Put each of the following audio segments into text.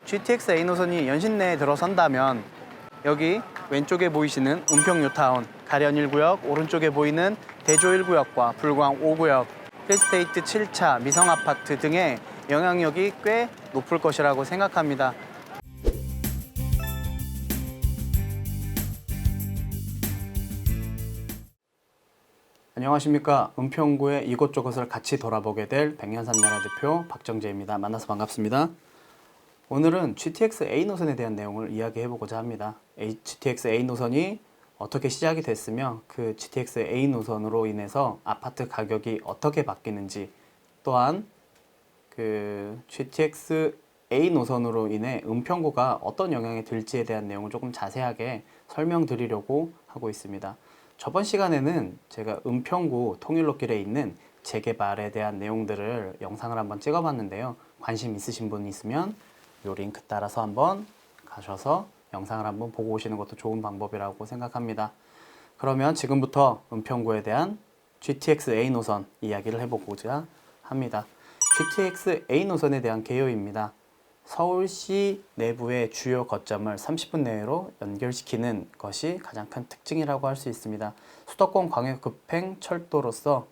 GTX A 노선이 연신내에 들어선다면 여기 왼쪽에 보이시는 은평 뉴타운, 가련 1구역, 오른쪽에 보이는 대조 1구역과 불광 5구역, 힐스테이트 7차, 미성 아파트 등의 영향력이 꽤 높을 것이라고 생각합니다. 안녕하십니까. 은평구의 이곳저곳을 같이 돌아보게 될 백년산나라 대표 박정재입니다. 만나서 반갑습니다. 오늘은 GTX A 노선에 대한 내용을 이야기해보고자 합니다. GTX A 노선이 어떻게 시작이 됐으며 그 GTX A 노선으로 인해서 아파트 가격이 어떻게 바뀌는지, 또한 그 GTX A 노선으로 인해 은평구가 어떤 영향이 들지에 대한 내용을 조금 자세하게 설명드리려고 하고 있습니다. 저번 시간에는 제가 은평구 통일로길에 있는 재개발에 대한 내용들을 영상을 한번 찍어봤는데요. 관심 있으신 분 있으면 이 링크 따라서 한번 가셔서 영상을 한번 보고 오시는 것도 좋은 방법이라고 생각합니다. 그러면 지금부터 은평구에 대한 GTX A 노선 이야기를 해보고자 합니다. GTX A 노선에 대한 개요입니다. 서울시 내부의 주요 거점을 30분 내로 연결시키는 것이 가장 큰 특징이라고 할 수 있습니다. 수도권 광역급행 철도로서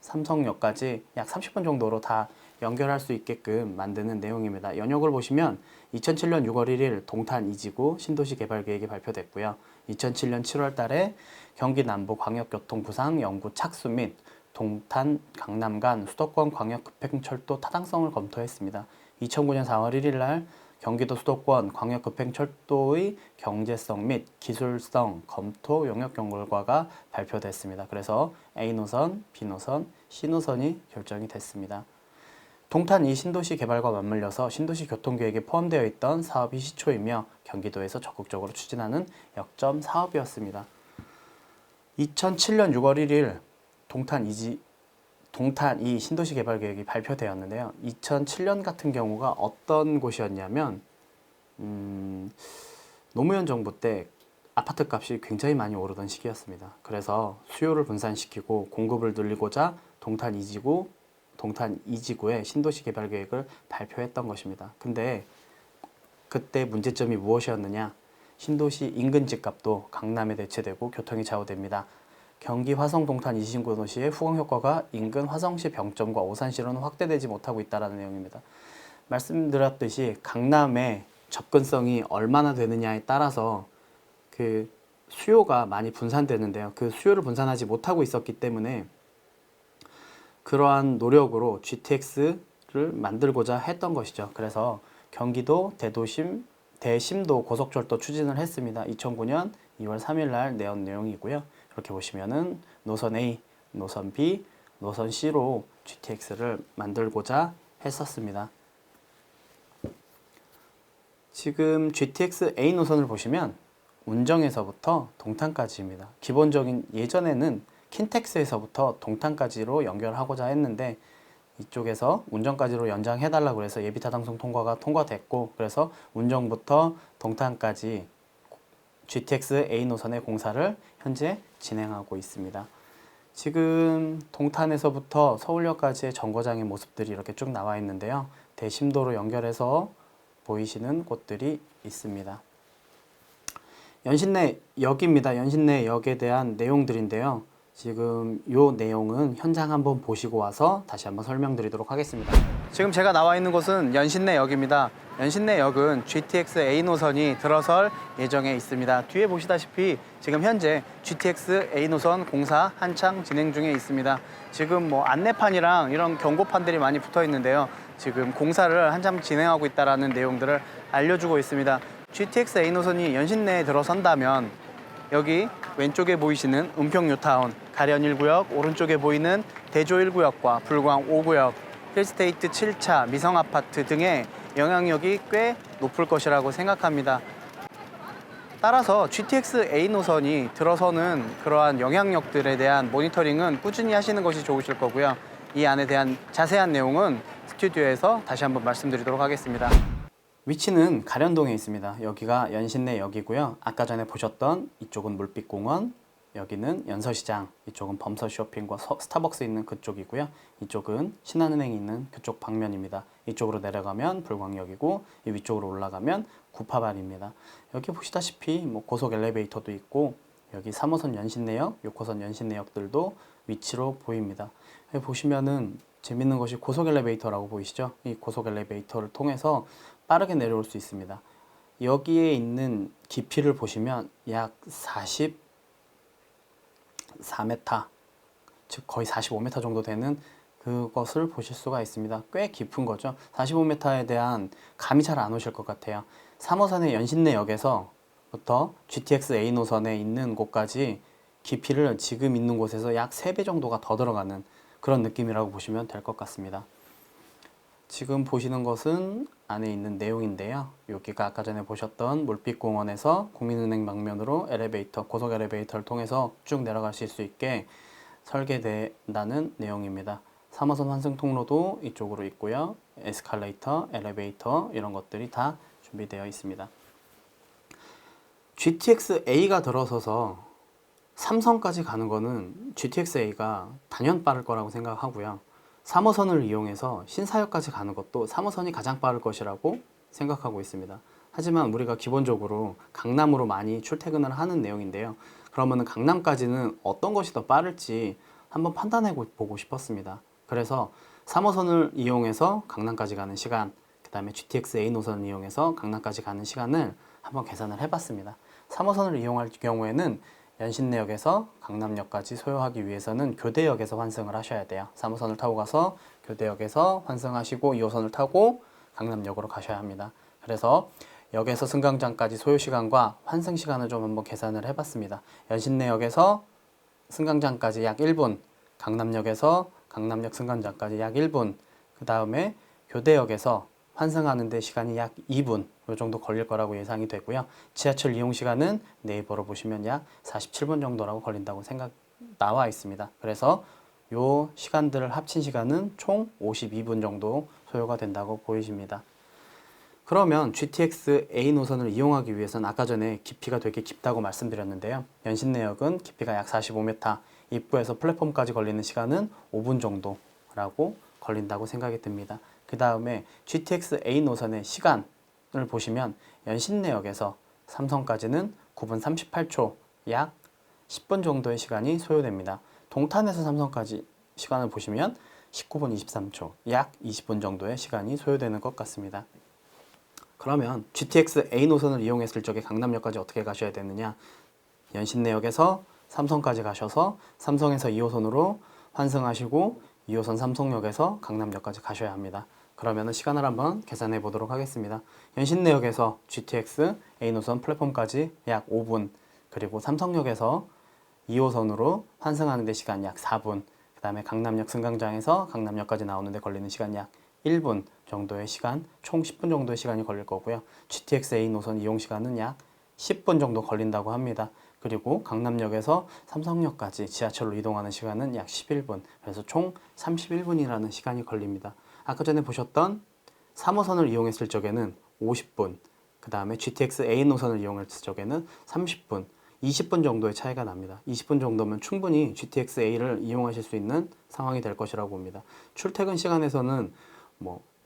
삼성역까지 약 30분 정도로 다 연결할 수 있게끔 만드는 내용입니다. 연역을 보시면 2007년 6월 1일 동탄 2지구 신도시 개발 계획이 발표됐고요. 2007년 7월 달에 경기 남부 광역교통부상 연구 착수 및 동탄 강남 간 수도권 광역급행철도 타당성을 검토했습니다. 2009년 4월 1일 날 경기도 수도권 광역급행철도의 경제성 및 기술성 검토 용역 결과가 발표됐습니다. 그래서 A노선, B노선, C노선이 결정이 됐습니다. 동탄 2 신도시 개발과 맞물려서 신도시 교통계획에 포함되어 있던 사업이 시초이며 경기도에서 적극적으로 추진하는 역점 사업이었습니다. 2007년 6월 1일 동탄 2 신도시 개발 계획이 발표되었는데요. 2007년 같은 경우가 어떤 곳이었냐면 노무현 정부 때 아파트 값이 굉장히 많이 오르던 시기였습니다. 그래서 수요를 분산시키고 공급을 늘리고자 동탄 2지구의 신도시 개발 계획을 발표했던 것입니다. 근데 그때 문제점이 무엇이었느냐? 신도시 인근 집값도 강남에 대체되고 교통이 좌우됩니다. 경기 화성 동탄 이신구도시의 후광 효과가 인근 화성시 병점과 오산시로는 확대되지 못하고 있다는 내용입니다. 말씀드렸듯이 강남의 접근성이 얼마나 되느냐에 따라서 그 수요가 많이 분산되는데요. 그 수요를 분산하지 못하고 있었기 때문에 그러한 노력으로 GTX를 만들고자 했던 것이죠. 그래서 경기도 대심도 고속철도 추진을 했습니다. 2009년 2월 3일 날 내온 내용이고요. 이렇게 보시면은 노선 A, 노선 B, 노선 C로 GTX를 만들고자 했었습니다. 지금 GTX A 노선을 보시면 운정에서부터 동탄까지입니다. 기본적인 예전에는 킨텍스에서부터 동탄까지로 연결하고자 했는데 이쪽에서 운정까지로 연장해달라고 해서 예비타당성 통과가 통과됐고, 그래서 운정부터 동탄까지 GTX A 노선의 공사를 현재 진행하고 있습니다. 지금 동탄에서부터 서울역까지의 정거장의 모습들이 이렇게 쭉 나와 있는데요. 대심도로 연결해서 보이시는 곳들이 있습니다. 연신내역입니다. 연신내역에 대한 내용들인데요. 지금 이 내용은 현장 한번 보시고 와서 다시 한번 설명드리도록 하겠습니다. 지금 제가 나와 있는 곳은 연신내역입니다. 연신내역은 GTX A 노선이 들어설 예정에 있습니다. 뒤에 보시다시피 지금 현재 GTX A 노선 공사 한창 진행 중에 있습니다. 지금 뭐 안내판이랑 이런 경고판들이 많이 붙어 있는데요. 지금 공사를 한참 진행하고 있다는 내용들을 알려주고 있습니다. GTX A 노선이 연신내에 들어선다면 여기 왼쪽에 보이시는 은평 뉴타운, 가련 1구역, 오른쪽에 보이는 대조 1구역과 불광 5구역, 힐스테이트 7차, 미성 아파트 등의 영향력이 꽤 높을 것이라고 생각합니다. 따라서 GTX A 노선이 들어서는 그러한 영향력들에 대한 모니터링은 꾸준히 하시는 것이 좋으실 거고요. 이 안에 대한 자세한 내용은 스튜디오에서 다시 한번 말씀드리도록 하겠습니다. 위치는 가련동에 있습니다. 여기가 연신내역이고요. 아까 전에 보셨던 이쪽은 물빛공원, 여기는 연서시장, 이쪽은 범서 쇼핑과 스타벅스 있는 그쪽이고요. 이쪽은 신한은행이 있는 그쪽 방면입니다. 이쪽으로 내려가면 불광역이고 이 위쪽으로 올라가면 구파발입니다. 여기 보시다시피 뭐 고속 엘리베이터도 있고 여기 3호선 연신내역, 6호선 연신내역들도 위치로 보입니다. 여기 보시면은 재밌는 것이 고속 엘리베이터라고 보이시죠? 이 고속 엘리베이터를 통해서 빠르게 내려올 수 있습니다. 여기에 있는 깊이를 보시면 약 44m, 즉 거의 45m 정도 되는 그것을 보실 수가 있습니다. 꽤 깊은 거죠. 45m에 대한 감이 잘 안 오실 것 같아요. 3호선의 연신내역에서부터 GTX A 노선에 있는 곳까지 깊이를 지금 있는 곳에서 약 3배 정도가 더 들어가는 그런 느낌이라고 보시면 될 것 같습니다. 지금 보시는 것은 안에 있는 내용인데요. 여기가 아까 전에 보셨던 몰빛공원에서 국민은행 방면으로 엘리베이터, 고속 엘리베이터를 통해서 쭉 내려가실 수 있게 설계된다는 내용입니다. 3호선 환승통로도 이쪽으로 있고요. 에스컬레이터, 엘리베이터 이런 것들이 다 준비되어 있습니다. GTX A가 들어서서 삼성까지 가는 거는 GTX A가 단연 빠를 거라고 생각하고요. 3호선을 이용해서 신사역까지 가는 것도 3호선이 가장 빠를 것이라고 생각하고 있습니다. 하지만 우리가 기본적으로 강남으로 많이 출퇴근을 하는 내용인데요. 그러면 강남까지는 어떤 것이 더 빠를지 한번 판단해 보고 싶었습니다. 그래서 3호선을 이용해서 강남까지 가는 시간, 그 다음에 GTX A 노선을 이용해서 강남까지 가는 시간을 한번 계산을 해봤습니다. 3호선을 이용할 경우에는 연신내역에서 강남역까지 소요하기 위해서는 교대역에서 환승을 하셔야 돼요. 3호선을 타고 가서 교대역에서 환승하시고 2호선을 타고 강남역으로 가셔야 합니다. 그래서 역에서 승강장까지 소요시간과 환승시간을 좀 한번 계산을 해봤습니다. 연신내역에서 승강장까지 약 1분, 강남역에서 강남역 승강장까지 약 1분, 그 다음에 교대역에서 환승하는 데 시간이 약 2분 이 정도 걸릴 거라고 예상이 되고요. 지하철 이용 시간은 네이버로 보시면 약 47분 정도라고 걸린다고 나와 있습니다. 그래서 요 시간들을 합친 시간은 총 52분 정도 소요가 된다고 보이십니다. 그러면 GTX A 노선을 이용하기 위해서는 아까 전에 깊이가 되게 깊다고 말씀드렸는데요. 연신내역은 깊이가 약 45m, 입구에서 플랫폼까지 걸리는 시간은 5분 정도라고 걸린다고 생각이 듭니다. 그 다음에 GTX A 노선의 시간을 보시면 연신내역에서 삼성까지는 9분 38초, 약 10분 정도의 시간이 소요됩니다. 동탄에서 삼성까지 시간을 보시면 19분 23초, 약 20분 정도의 시간이 소요되는 것 같습니다. 그러면 GTX A 노선을 이용했을 적에 강남역까지 어떻게 가셔야 되느냐? 연신내역에서 삼성까지 가셔서 삼성에서 2호선으로 환승하시고 2호선 삼성역에서 강남역까지 가셔야 합니다. 그러면 시간을 한번 계산해 보도록 하겠습니다. 연신내역에서 GTX A 노선 플랫폼까지 약 5분, 그리고 삼성역에서 2호선으로 환승하는 데 시간 약 4분, 그 다음에 강남역 승강장에서 강남역까지 나오는 데 걸리는 시간 약 1분 정도의 시간, 총 10분 정도의 시간이 걸릴 거고요. GTX A 노선 이용 시간은 약 10분 정도 걸린다고 합니다. 그리고 강남역에서 삼성역까지 지하철로 이동하는 시간은 약 11분, 그래서 총 31분이라는 시간이 걸립니다. 아까 전에 보셨던 3호선을 이용했을 적에는 50분, 그 다음에 GTX A 노선을 이용했을 적에는 30분, 20분 정도의 차이가 납니다. 20분 정도면 충분히 GTX A를 이용하실 수 있는 상황이 될 것이라고 봅니다. 출퇴근 시간에서는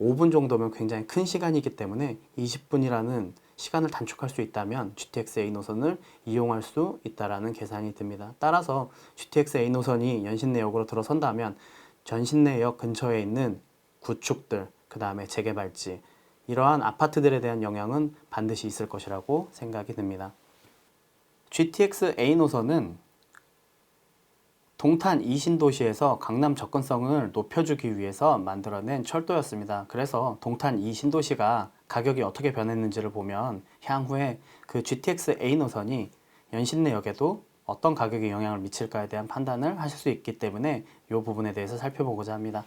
5분 정도면 굉장히 큰 시간이기 때문에 20분이라는 시간을 단축할 수 있다면 GTX A 노선을 이용할 수 있다라는 계산이 듭니다. 따라서 GTX A 노선이 연신내역으로 들어선다면 전신내역 근처에 있는 구축들, 그 다음에 재개발지, 이러한 아파트들에 대한 영향은 반드시 있을 것이라고 생각이 듭니다. GTX A 노선은 동탄 2신도시에서 강남 접근성을 높여주기 위해서 만들어낸 철도였습니다. 그래서 동탄 2신도시가 가격이 어떻게 변했는지를 보면 향후에 그 GTX A 노선이 연신내역에도 어떤 가격에 영향을 미칠까에 대한 판단을 하실 수 있기 때문에 이 부분에 대해서 살펴보고자 합니다.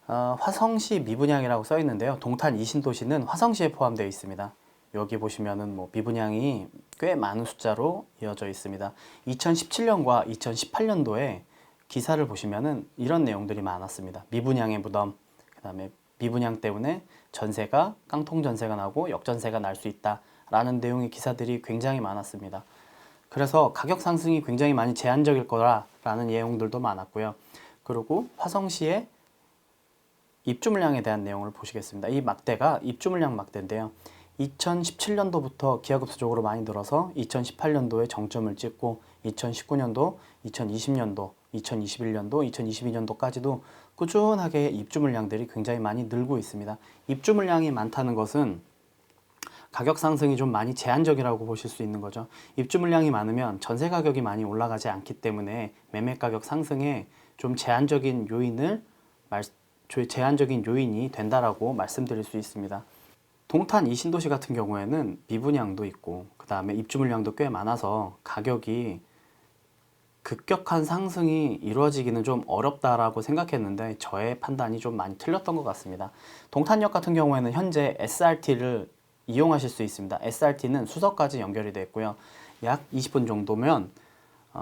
화성시 미분양이라고 써 있는데요. 동탄 2신도시는 화성시에 포함되어 있습니다. 여기 보시면은 미분양이 꽤 많은 숫자로 이어져 있습니다. 2017년과 2018년도에 기사를 보시면은 이런 내용들이 많았습니다. 미분양의 무덤, 그 다음에 미분양 때문에 전세가 깡통 전세가 나고 역전세가 날 수 있다라는 내용의 기사들이 굉장히 많았습니다. 그래서 가격 상승이 굉장히 많이 제한적일 거라는 내용들도 많았고요. 그리고 화성시의 입주 물량에 대한 내용을 보시겠습니다. 이 막대가 입주 물량 막대인데요. 2017년도부터 기하급수적으로 많이 늘어서 2018년도에 정점을 찍고 2019년도, 2020년도, 2021년도, 2022년도까지도 꾸준하게 입주 물량들이 굉장히 많이 늘고 있습니다. 입주 물량이 많다는 것은 가격 상승이 좀 많이 제한적이라고 보실 수 있는 거죠. 입주 물량이 많으면 전세 가격이 많이 올라가지 않기 때문에 매매 가격 상승에 좀 제한적인 요인이 된다라고 말씀드릴 수 있습니다. 동탄 이 신도시 같은 경우에는 미분양도 있고 그 다음에 입주 물량도 꽤 많아서 가격이 급격한 상승이 이루어지기는 좀 어렵다라고 생각했는데 저의 판단이 좀 많이 틀렸던 것 같습니다. 동탄역 같은 경우에는 현재 SRT를 이용하실 수 있습니다. SRT는 수서까지 연결이 되어 있고요. 약 20분 정도면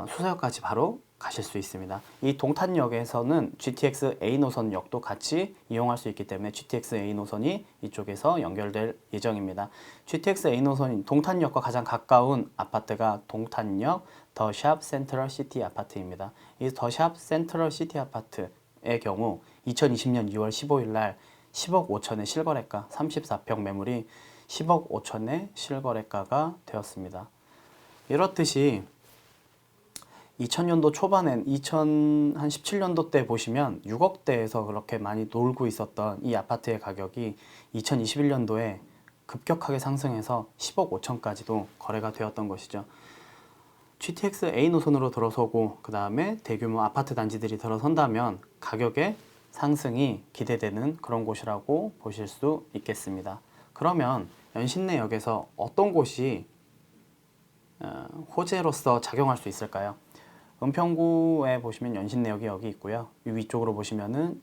수서역까지 바로 가실 수 있습니다. 이 동탄역에서는 GTX A 노선역도 같이 이용할 수 있기 때문에 GTX A 노선이 이쪽에서 연결될 예정입니다. GTX A 노선인 동탄역과 가장 가까운 아파트가 동탄역 더샵 센트럴 시티 아파트입니다. 이 더샵 센트럴 시티 아파트의 경우 2020년 2월 15일 날 10억 5천의 실거래가 34평 매물이 10억 5천의 실거래가가 되었습니다. 이렇듯이 2000년도 초반엔 2017년도 때 보시면 6억대에서 그렇게 많이 놀고 있었던 이 아파트의 가격이 2021년도에 급격하게 상승해서 10억 5천까지도 거래가 되었던 것이죠. GTX A 노선으로 들어서고 그 다음에 대규모 아파트 단지들이 들어선다면 가격의 상승이 기대되는 그런 곳이라고 보실 수 있겠습니다. 그러면 연신내역에서 어떤 곳이 호재로서 작용할 수 있을까요? 은평구에 보시면 연신내역이 여기 있고요. 이 위쪽으로 보시면은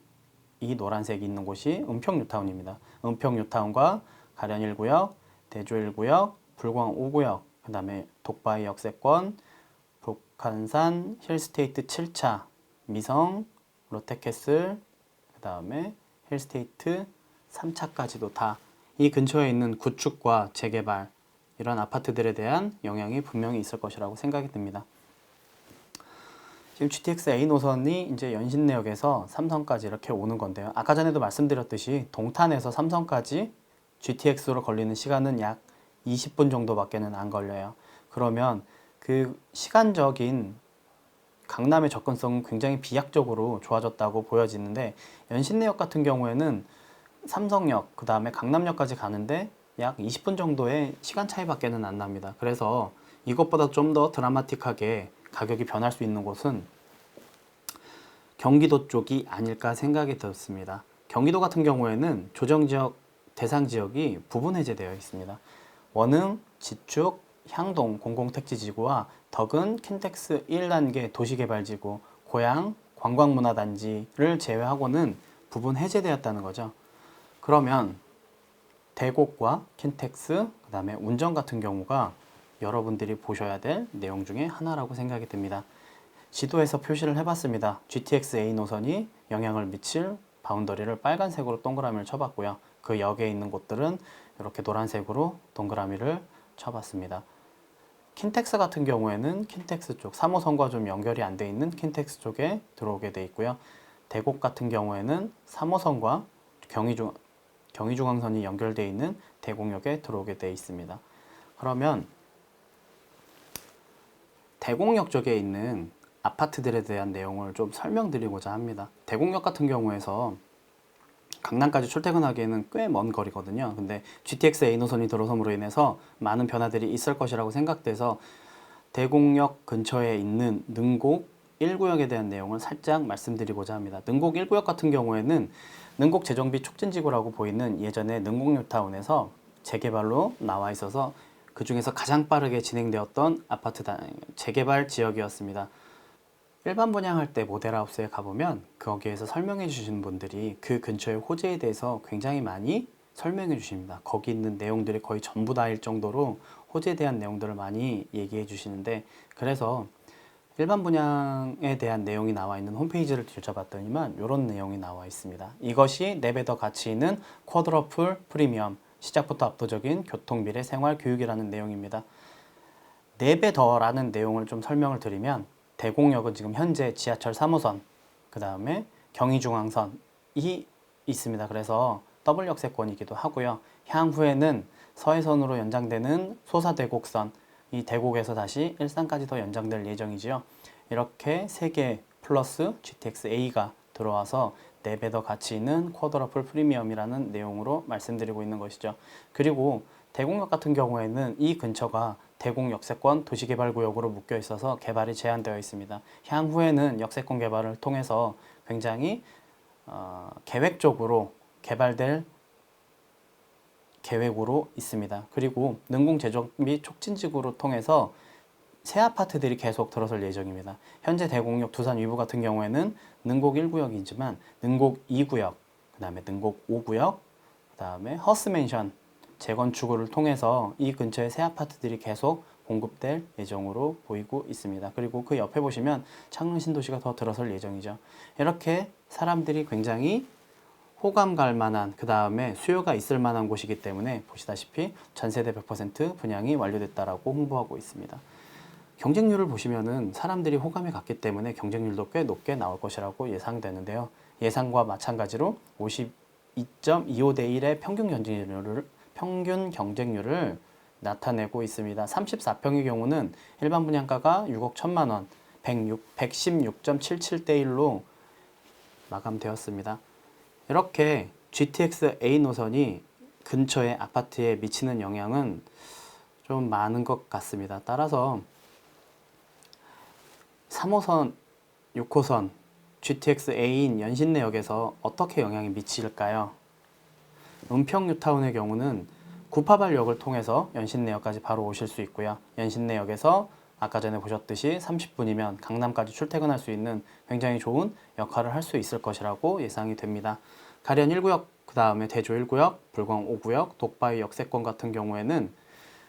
이 노란색이 있는 곳이 은평뉴타운입니다. 은평뉴타운과 가련 1구역, 대조 1구역, 불광 5구역, 그 다음에 독바이 역세권, 북한산 힐스테이트 7차, 미성, 롯데캐슬, 그 다음에 힐스테이트 3차까지도 다 이 근처에 있는 구축과 재개발 이런 아파트들에 대한 영향이 분명히 있을 것이라고 생각이 듭니다. 지금 GTX A 노선이 이제 연신내역에서 삼성까지 이렇게 오는 건데요. 아까 전에도 말씀드렸듯이 동탄에서 삼성까지 GTX로 걸리는 시간은 약 20분 정도밖에는 안 걸려요. 그러면 그 시간적인 강남의 접근성은 굉장히 비약적으로 좋아졌다고 보여지는데 연신내역 같은 경우에는 삼성역, 그 다음에 강남역까지 가는데 약 20분 정도의 시간 차이밖에는 안 납니다. 그래서 이것보다 좀 더 드라마틱하게 가격이 변할 수 있는 곳은 경기도 쪽이 아닐까 생각이 들었습니다. 경기도 같은 경우에는 조정지역, 대상지역이 부분 해제되어 있습니다. 원흥, 지축, 향동 공공택지지구와 덕은 킨텍스 1단계 도시개발지구, 고양 관광문화단지를 제외하고는 부분 해제되었다는 거죠. 그러면 대곡과 킨텍스, 그 다음에 운정 같은 경우가 여러분들이 보셔야 될 내용 중에 하나라고 생각이 듭니다. 지도에서 표시를 해봤습니다. GTX A 노선이 영향을 미칠 바운더리를 빨간색으로 동그라미를 쳐봤고요. 그 역에 있는 곳들은 이렇게 노란색으로 동그라미를 쳐봤습니다. 킨텍스 같은 경우에는 킨텍스 쪽, 3호선과 좀 연결이 안 돼 있는 킨텍스 쪽에 들어오게 돼 있고요. 대곡 같은 경우에는 3호선과 경의중앙선이 연결되어 있는 대곡역에 들어오게 되어 있습니다. 그러면 대곡역 쪽에 있는 아파트들에 대한 내용을 좀 설명드리고자 합니다. 대곡역 같은 경우에서 강남까지 출퇴근하기에는 꽤 먼 거리거든요. 근데 GTX A 노선이 들어섬으로 인해서 많은 변화들이 있을 것이라고 생각돼서 대곡역 근처에 있는 능곡 1구역에 대한 내용을 살짝 말씀드리고자 합니다. 능곡 1구역 같은 경우에는 능곡 재정비 촉진지구라고 보이는 예전에 능곡뉴타운에서 재개발로 나와 있어서 그 중에서 가장 빠르게 진행되었던 아파트 재개발 지역이었습니다. 일반 분양할 때 모델하우스에 가보면 거기에서 설명해 주시는 분들이 그 근처의 호재에 대해서 굉장히 많이 설명해 주십니다. 거기 있는 내용들이 거의 전부 다일 정도로 호재에 대한 내용들을 많이 얘기해 주시는데, 그래서 일반 분양에 대한 내용이 나와 있는 홈페이지를 뒤져봤더니만 이런 내용이 나와 있습니다. 이것이 4배 더 가치 있는 쿼드러플 프리미엄, 시작부터 압도적인 교통, 미래, 생활, 교육이라는 내용입니다. 4배 더라는 내용을 좀 설명을 드리면, 대곡역은 지금 현재 지하철 3호선, 그 다음에 경의중앙선이 있습니다. 그래서 더블 역세권이기도 하고요. 향후에는 서해선으로 연장되는 소사대곡선, 이 대곡에서 다시 일산까지 더 연장될 예정이지요. 이렇게 3개 플러스 GTX A가 들어와서 4배 더 가치 있는 쿼드러플 프리미엄이라는 내용으로 말씀드리고 있는 것이죠. 그리고 대곡역 같은 경우에는 이 근처가 대곡 역세권 도시개발구역으로 묶여 있어서 개발이 제한되어 있습니다. 향후에는 역세권 개발을 통해서 굉장히 계획적으로 개발될 계획으로 있습니다. 그리고 능공 제조 및 촉진지구로 통해서 새 아파트들이 계속 들어설 예정입니다. 현재 대곡역 두산 위브 같은 경우에는 능곡 1구역이지만 능곡 2구역, 그 다음에 능곡 5구역, 그 다음에 허스맨션 재건축을 통해서 이 근처에 새 아파트들이 계속 공급될 예정으로 보이고 있습니다. 그리고 그 옆에 보시면 창릉 신도시가 더 들어설 예정이죠. 이렇게 사람들이 굉장히 호감 갈 만한, 그 다음에 수요가 있을 만한 곳이기 때문에 보시다시피 전세대 100% 분양이 완료됐다라고 홍보하고 있습니다. 경쟁률을 보시면은 사람들이 호감이 갔기 때문에 경쟁률도 꽤 높게 나올 것이라고 예상되는데요. 예상과 마찬가지로 52.25대 1의 평균 경쟁률을 나타내고 있습니다. 34평의 경우는 일반 분양가가 6억 1천만 원, 116.77대 1로 마감되었습니다. 이렇게 GTX A 노선이 근처의 아파트에 미치는 영향은 좀 많은 것 같습니다. 따라서 3호선, 6호선, GTX A인 연신내역에서 어떻게 영향이 미칠까요? 은평 뉴타운의 경우는 구파발역을 통해서 연신내역까지 바로 오실 수 있고요. 연신내역에서 아까 전에 보셨듯이 30분이면 강남까지 출퇴근할 수 있는 굉장히 좋은 역할을 할 수 있을 것이라고 예상이 됩니다. 가련 1구역, 그 다음에 대조 1구역, 불광 5구역, 독바이 역세권 같은 경우에는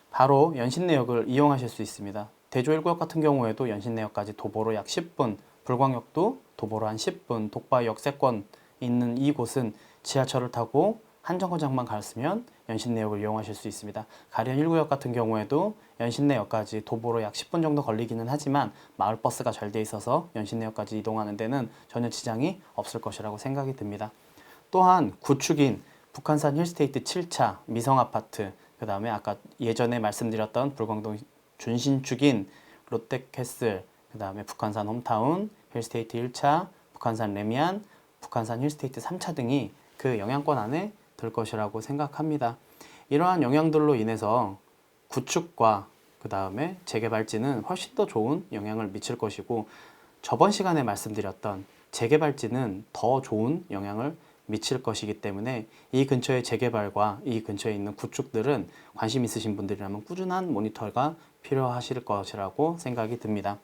바로 연신내역을 이용하실 수 있습니다. 대조 1구역 같은 경우에도 연신내역까지 도보로 약 10분, 불광역도 도보로 한 10분, 독바이 역세권 있는 이곳은 지하철을 타고 한 정거장만 갔으면 연신내역을 이용하실 수 있습니다. 가련 1구역 같은 경우에도 연신내역까지 도보로 약 10분 정도 걸리기는 하지만 마을버스가 잘 돼 있어서 연신내역까지 이동하는 데는 전혀 지장이 없을 것이라고 생각이 듭니다. 또한 구축인 북한산 힐스테이트 7차 미성아파트, 그 다음에 아까 예전에 말씀드렸던 불광동 준신축인 롯데캐슬, 그 다음에 북한산 홈타운, 힐스테이트 1차, 북한산 레미안, 북한산 힐스테이트 3차 등이 그 영향권 안에 들 것이라고 생각합니다. 이러한 영향들로 인해서 구축과 그 다음에 재개발지는 훨씬 더 좋은 영향을 미칠 것이고, 저번 시간에 말씀드렸던 재개발지는 더 좋은 영향을 미칠 것이기 때문에 이 근처의 재개발과 이 근처에 있는 구축들은 관심 있으신 분들이라면 꾸준한 모니터가 필요하실 것이라고 생각이 듭니다.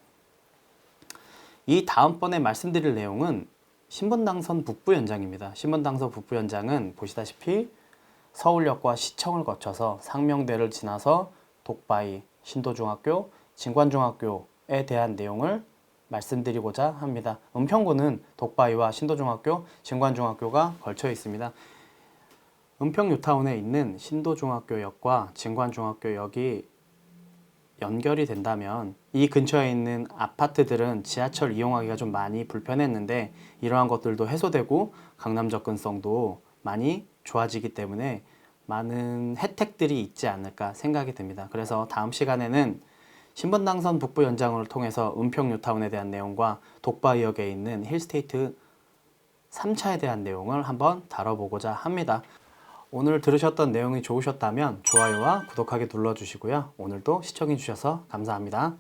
이 다음번에 말씀드릴 내용은 신분당선 북부 연장입니다. 신분당선 북부 연장은 보시다시피 서울역과 시청을 거쳐서 상명대를 지나서 독바이, 신도중학교, 진관중학교에 대한 내용을 말씀드리고자 합니다. 은평구는 독바이와 신도중학교, 진관중학교가 걸쳐 있습니다. 은평 뉴타운에 있는 신도중학교역과 진관중학교역이 연결이 된다면 이 근처에 있는 아파트들은 지하철 이용하기가 좀 많이 불편했는데 이러한 것들도 해소되고 강남 접근성도 많이 좋아지기 때문에 많은 혜택들이 있지 않을까 생각이 듭니다. 그래서 다음 시간에는 신분당선 북부 연장을 통해서 은평 뉴타운에 대한 내용과 독바이역에 있는 힐스테이트 3차에 대한 내용을 한번 다뤄보고자 합니다. 오늘 들으셨던 내용이 좋으셨다면 좋아요와 구독하기 눌러주시고요. 오늘도 시청해주셔서 감사합니다.